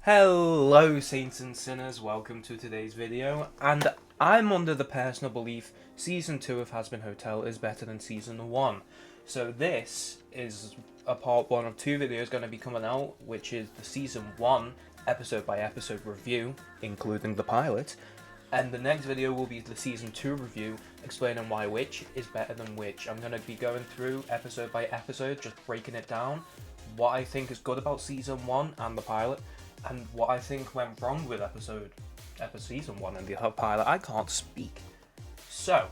Hello Saints and Sinners, welcome to today's video, and I'm under the personal belief Season 2 of Has Been Hotel is better than Season 1. So this is a part 1 of 2 videos going to be coming out, which is the Season 1 episode by episode review, including the pilot, and the next video will be the Season 2 review, explaining why which is better than which. I'm going to be going through episode by episode, just breaking it down, what I think is good about Season 1 and the pilot, and what I think went wrong with season 1 and the pilot. I can't speak. So,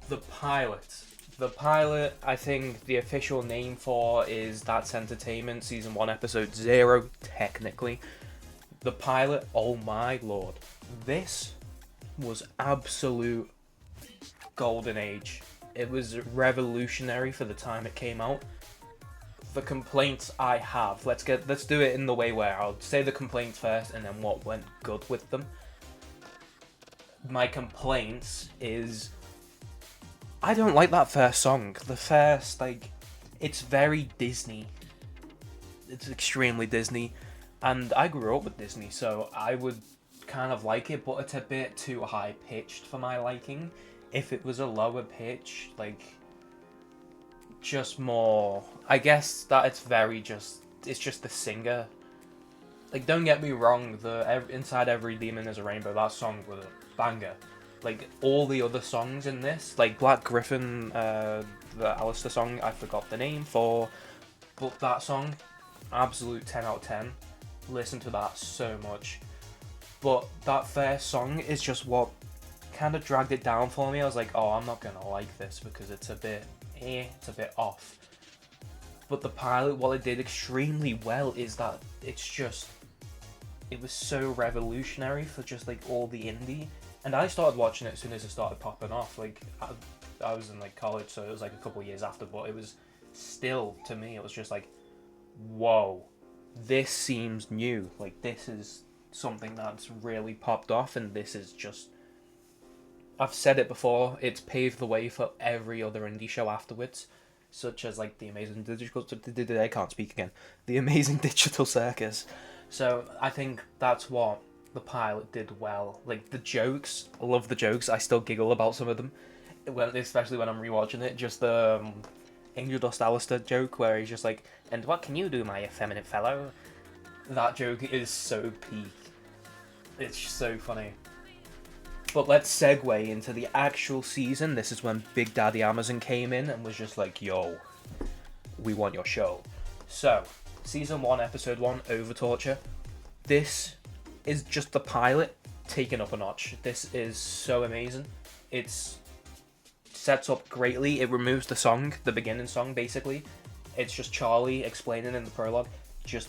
the pilot. The pilot, I think the official name for is That's Entertainment, Season 1, Episode 0, technically. The pilot, oh my lord. This was absolute golden age. It was revolutionary for the time it came out. The complaints I have, let's do it in the way where I'll say the complaints first and then what went good with them. My complaints is I don't like that first song. The first, it's very Disney. It's extremely Disney, and I grew up with Disney, so I would kind of like it, but it's a bit too high pitched for my liking. If it was a lower pitch, just more, I guess that it's just the singer. Don't get me wrong, Inside Every Demon is a Rainbow, that song was a banger. All the other songs in this, Black Griffin, the Alistair song, I forgot the name for, but that song, absolute 10 out of 10. Listen to that so much. But that first song is just what kind of dragged it down for me. I was like, oh, I'm not gonna like this because it's a bit off. But the pilot, what it did extremely well is that it was so revolutionary for just all the indie. And I started watching it as soon as it started popping off. I was in college, so it was a couple of years after, but it was still, to me, it was just whoa, this seems new. This is something that's really popped off, and this is just, I've said it before, it's paved the way for every other indie show afterwards, such as The Amazing Digital, I can't speak again, The Amazing Digital Circus. So I think that's what the pilot did well. The jokes, I love the jokes, I still giggle about some of them, especially when I'm rewatching it. Just the Angel Dust Alistair joke where he's just and what can you do, my effeminate fellow? That joke is so peak. It's so funny. But let's segue into the actual season. This is when Big Daddy Amazon came in and was just yo, we want your show. So, Season 1, Episode 1, Over Torture. This is just the pilot taken up a notch. This is so amazing. It's sets up greatly. It removes the song, the beginning song, basically. It's just Charlie explaining in the prologue just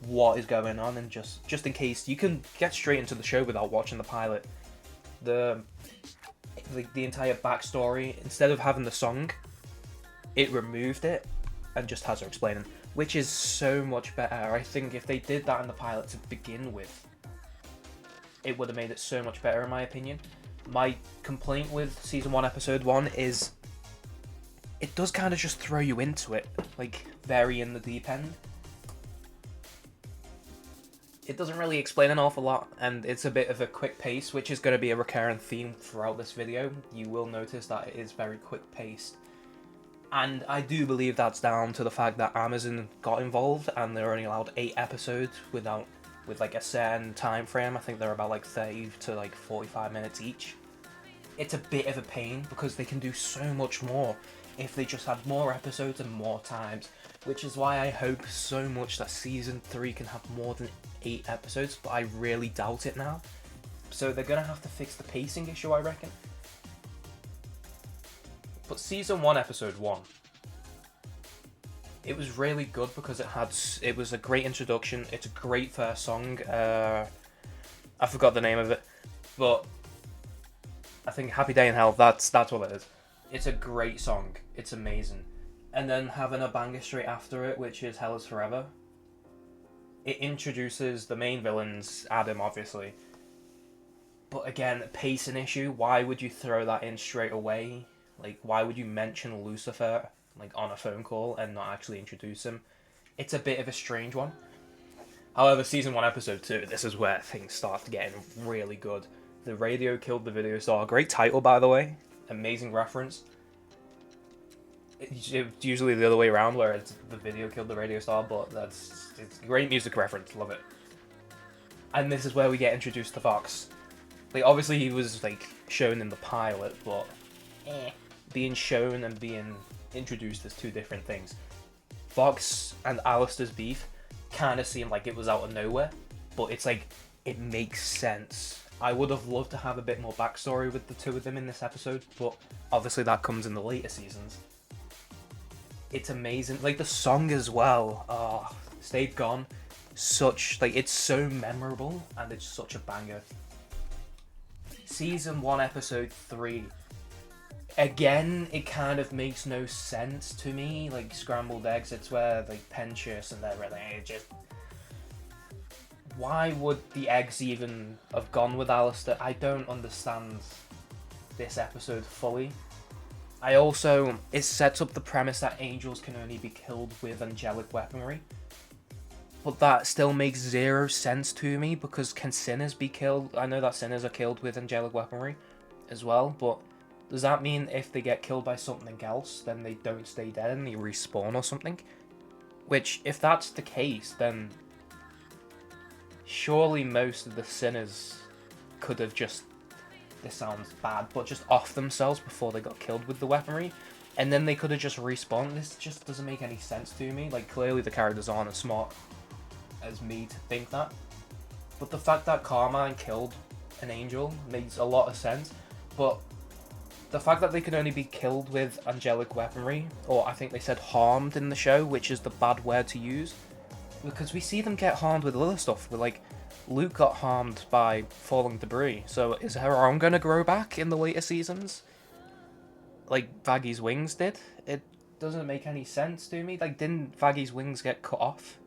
what is going on, and just in case you can get straight into the show without watching the pilot. The entire backstory, instead of having the song, it removed it and just has her explaining, which is so much better. I think if they did that in the pilot to begin with, it would have made it so much better, in my opinion. My complaint with Season 1, Episode 1 is it does kind of just throw you into it, very in the deep end. It doesn't really explain an awful lot, and it's a bit of a quick pace, which is going to be a recurring theme throughout this video. You will notice that it is very quick paced. And I do believe that's down to the fact that Amazon got involved, and they're only allowed 8 episodes with a certain time frame. I think they're about 30 to 45 minutes each. It's a bit of a pain because they can do so much more if they just had more episodes and more times, which is why I hope so much that Season 3 can have more than 8 episodes, but I really doubt it now. So they're going to have to fix the pacing issue, I reckon. But Season 1, Episode 1, it was really good because it was a great introduction. It's a great first song. I forgot the name of it, but I think Happy Day in Hell, that's what it is. It's a great song. It's amazing. And then having a banger straight after it, which is Hell is Forever. It introduces the main villains, Adam, obviously. But again, pacing issue. Why would you throw that in straight away? Why would you mention Lucifer, on a phone call and not actually introduce him? It's a bit of a strange one. However, season 1, episode 2, this is where things start getting really good. The radio killed the video star. Great title, by the way. Amazing reference. It's usually the other way around, where it's the video killed the radio star, but it's a great music reference. Love it. And this is where we get introduced to Fox. Like, obviously he was, like, shown in the pilot, but being shown and being introduced as two different things. Fox and Alistair's beef kind of seemed like it was out of nowhere, but it's like, it makes sense. I would have loved to have a bit more backstory with the two of them in this episode, but obviously that comes in the later seasons. It's amazing. Like, the song as well. Oh, Stayed Gone. Such, like, it's so memorable, and it's such a banger. Season 1, episode 3. Again, it kind of makes no sense to me. Like, scrambled eggs, it's where, like, Pentious and everything, it just... Why would the eggs even have gone with Alistair? I don't understand this episode fully. It sets up the premise that angels can only be killed with angelic weaponry. But that still makes zero sense to me, because can sinners be killed? I know that sinners are killed with angelic weaponry as well, but does that mean if they get killed by something else, then they don't stay dead and they respawn or something? Which, if that's the case, then surely most of the sinners could have just, this sounds bad, but just off themselves before they got killed with the weaponry, and then they could have just respawned. This just doesn't make any sense to me. Like, clearly the characters aren't as smart as me to think that. But the fact that Carmine killed an angel makes a lot of sense, but the fact that they can only be killed with angelic weaponry, or I think they said harmed in the show, which is the bad word to use, because we see them get harmed with other stuff. With, like, Luke got harmed by falling debris, so is her arm going to grow back in the later seasons? Like Vaggy's wings did? It doesn't make any sense to me. Like, didn't Vaggy's wings get cut off?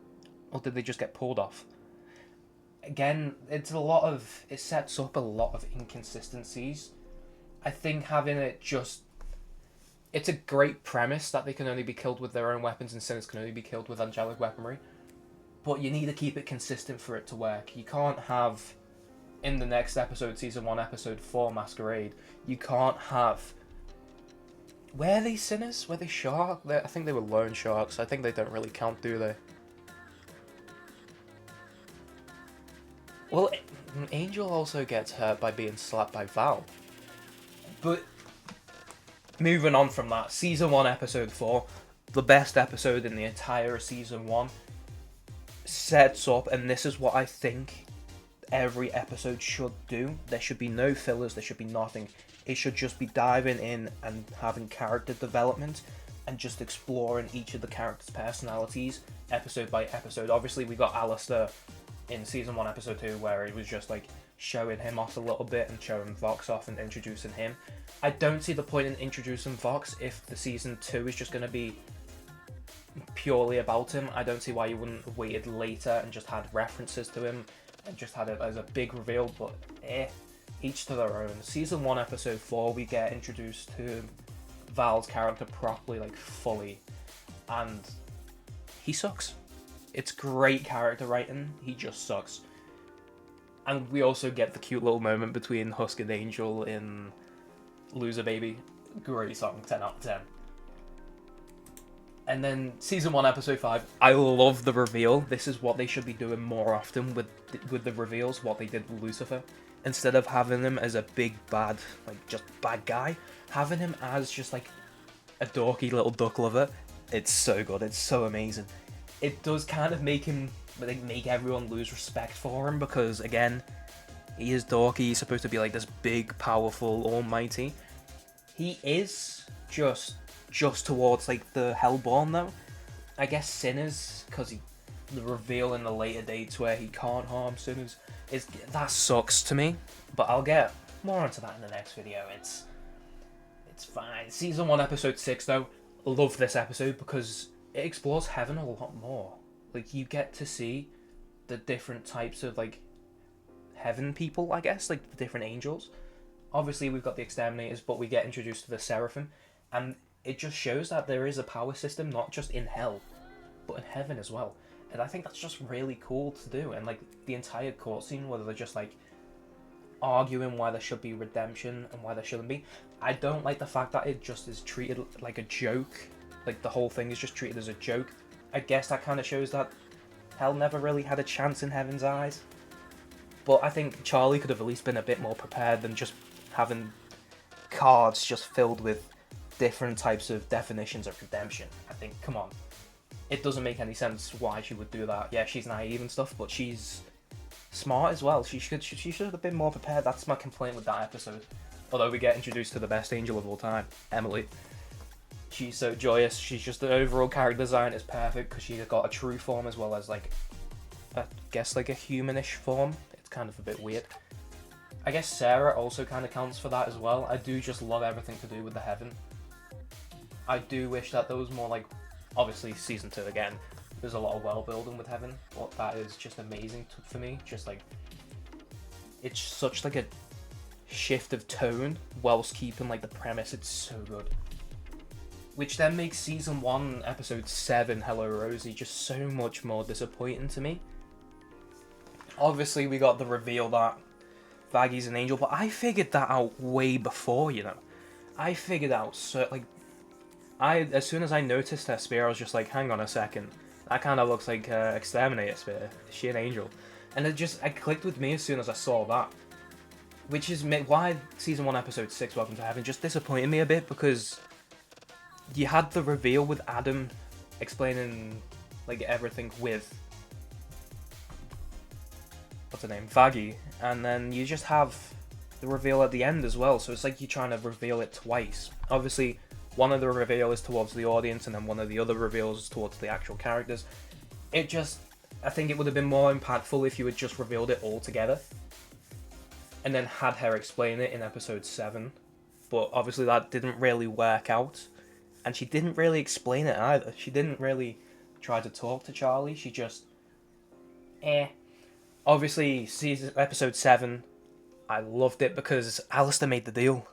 Or did they just get pulled off? Again, it sets up a lot of inconsistencies. I think having it just... It's a great premise that they can only be killed with their own weapons and sinners can only be killed with angelic weaponry. But you need to keep it consistent for it to work. You can't have, in the next episode, season 1, episode 4, Masquerade, you can't have... Were they sinners? Were they sharks? I think they were lone sharks. I think they don't really count, do they? Well, Angel also gets hurt by being slapped by Val. But moving on from that, season 1, episode 4, the best episode in the entire season 1, sets up, and this is what I think every episode should do. There should be no fillers, there should be nothing. It should just be diving in and having character development and just exploring each of the characters' personalities episode by episode. Obviously, we got Alistair in season 1, episode 2, where it was just like showing him off a little bit and showing Vox off and introducing him. I don't see the point in introducing Vox if the season 2 is just going to be purely about him. I don't see why you wouldn't have waited later and just had references to him and just had it as a big reveal, but each to their own. Season 1, episode 4, we get introduced to Val's character properly, like fully, and he sucks. It's great character writing, he just sucks. And we also get the cute little moment between Husk and Angel in Loser Baby. Great song, 10 out of 10. And then season 1, episode 5, I love the reveal. This is what they should be doing more often with the reveals, what they did with Lucifer. Instead of having him as a big bad, like just bad guy, having him as just like a dorky little duck lover. It's so good, it's so amazing. It does kind of make him, like, make everyone lose respect for him, because again, he is dorky, he's supposed to be like this big, powerful, almighty. He is just towards like the Hellborn though. I guess sinners, because the reveal in the later dates where he can't harm sinners, that sucks to me. But I'll get more onto that in the next video. It's fine. Season 1, episode 6 though, love this episode because it explores heaven a lot more. Like, you get to see the different types of like heaven people, I guess, like the different angels. Obviously we've got the exterminators, but we get introduced to the seraphim, and it just shows that there is a power system not just in hell but in heaven as well. And I think that's just really cool to do. And like the entire court scene, whether they're just like arguing why there should be redemption and why there shouldn't be. I don't like the fact that it just is treated like a joke. Like the whole thing is just treated as a joke. I guess that kind of shows that hell never really had a chance in Heaven's eyes. But I think Charlie could have at least been a bit more prepared than just having cards just filled with different types of definitions of redemption. I think, come on. It doesn't make any sense why she would do that. Yeah, she's naive and stuff, but she's smart as well. She should have been more prepared. That's my complaint with that episode. Although we get introduced to the best angel of all time, Emily. She's so joyous. She's just, the overall character design is perfect because she's got a true form as well as like, I guess like a humanish form. It's kind of a bit weird. I guess Sarah also kind of counts for that as well. I do just love everything to do with the heaven. I do wish that there was more like, obviously season 2 again, there's a lot of world building with heaven, but that is just amazing for me. Just like, it's such like a shift of tone whilst keeping like the premise. It's so good. Which then makes season 1 episode 7, Hello Rosie, just so much more disappointing to me. Obviously we got the reveal that Vaggy's an angel, but I figured that out way before, you know. I figured out, so like, as soon as I noticed her spear, I was just like, hang on a second. That kind of looks like Exterminator spear. Is she an angel? And it clicked with me as soon as I saw that. Which is why season 1 episode 6, Welcome to Heaven, just disappointed me a bit, because you had the reveal with Adam explaining like everything with, what's her name, Vaggy, and then you just have the reveal at the end as well, so it's like you're trying to reveal it twice. Obviously, one of the reveal is towards the audience, and then one of the other reveals is towards the actual characters. I think it would have been more impactful if you had just revealed it all together, and then had her explain it in episode 7, but obviously that didn't really work out, and she didn't really explain it either. She didn't really try to talk to Charlie, she just, Obviously, episode 7, I loved it because Alistair made the deal.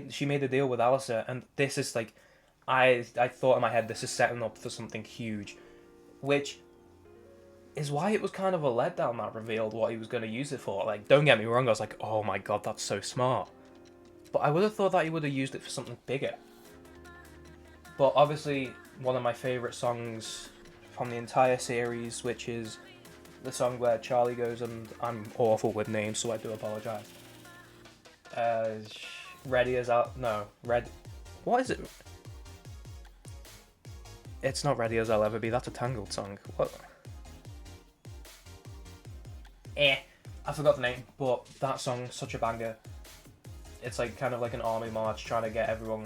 She made a deal with Alistair, and this is like, I thought in my head, this is setting up for something huge, which is why it was kind of a letdown that revealed what he was going to use it for. Like, don't get me wrong, I was like, oh my god, that's so smart. But I would have thought that he would have used it for something bigger. But obviously, one of my favourite songs from the entire series, which is the song where Charlie goes, and I'm awful with names, so I do apologise. Ready as I'll... No, what is it? It's not Ready as I'll Ever Be, that's a Tangled song. What? I forgot the name, but that song's such a banger. It's like kind of like an army march trying to get everyone...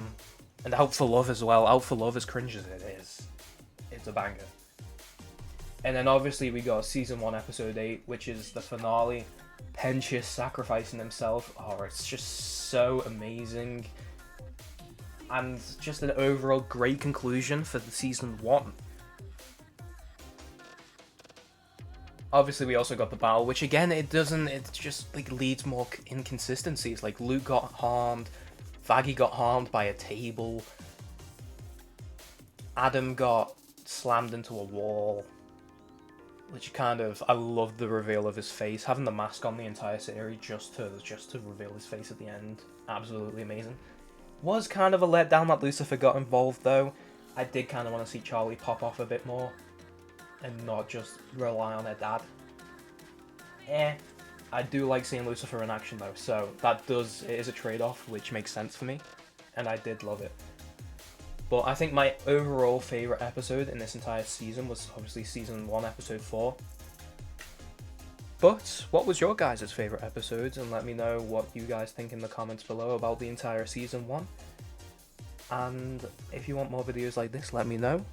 And Out for Love as well. Out for Love, as cringe as it is, it's a banger. And then obviously we got season 1 episode 8, which is the finale. Pentious sacrificing himself. Oh, it's just so amazing. And just an overall great conclusion for the season 1. Obviously we also got the battle, which again, it just like leads more inconsistencies. Like Luke got harmed, Vaggy got harmed by a table, Adam got slammed into a wall, which kind of, I love the reveal of his face, having the mask on the entire series just to reveal his face at the end, absolutely amazing. Was kind of a letdown that Lucifer got involved though. I did kind of want to see Charlie pop off a bit more and not just rely on her dad. I do like seeing Lucifer in action though, so it is a trade-off, which makes sense for me, and I did love it. But I think my overall favourite episode in this entire season was obviously season 1, episode 4. But what was your guys' favourite episodes, and let me know what you guys think in the comments below about the entire season 1. And if you want more videos like this, let me know.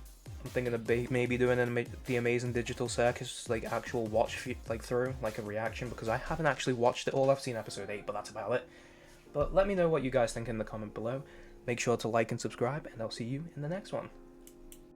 I'm thinking of maybe doing the Amazing Digital Circus, like actual watch through, like a reaction, because I haven't actually watched it all. I've seen episode 8, but that's about it. But let me know what you guys think in the comment below. Make sure to like and subscribe, and I'll see you in the next one.